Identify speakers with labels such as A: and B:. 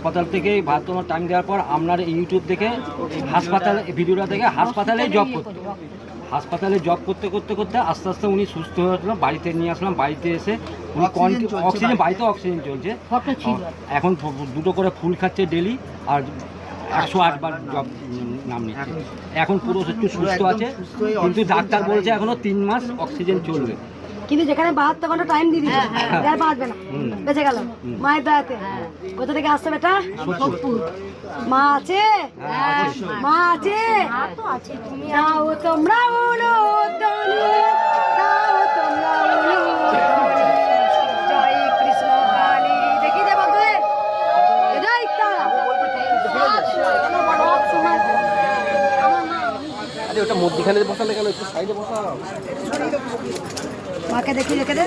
A: হাসপাতাল থেকে তোমার টাইম দেওয়ার পর আপনার ইউটিউব দেখে হাসপাতালে ভিডিওটা দেখে হাসপাতালে জব করতো। হাসপাতালে জব করতে করতে করতে আস্তে আস্তে উনি সুস্থ হয়ে উঠলাম, বাড়িতে নিয়ে আসলাম। বাড়িতে এসে উনি অক্সিজেন, বাড়িতে অক্সিজেন চলছে। এখন 2টো করে ফুল খাচ্ছে ডেলি, আর 108 বার জব নাম নিচ্ছে। এখন পুরো একটু সুস্থ আছে, কিন্তু ডাক্তার বলছে এখনো 3 মাস অক্সিজেন চলবে।
B: কিন্তু যেখানে 72 ঘন্টা টাইম দিয়ে দিচ্ছে আর বাঁচবে না, বেঁচে গেল মায়ের দয়াতে। কোথা থেকে আসছে বেটা? মা আছে, মা আছে। যাও তোমরা বলো যাও তোমরা বলো জয় কৃষ্ণ কালী। দেখি দে বন্ধু, এটাই তারা
C: ওটা মধ্যখানে বসালে কেন, একটু সাইডে বসা।
B: মাকে দেখি রেখে দে।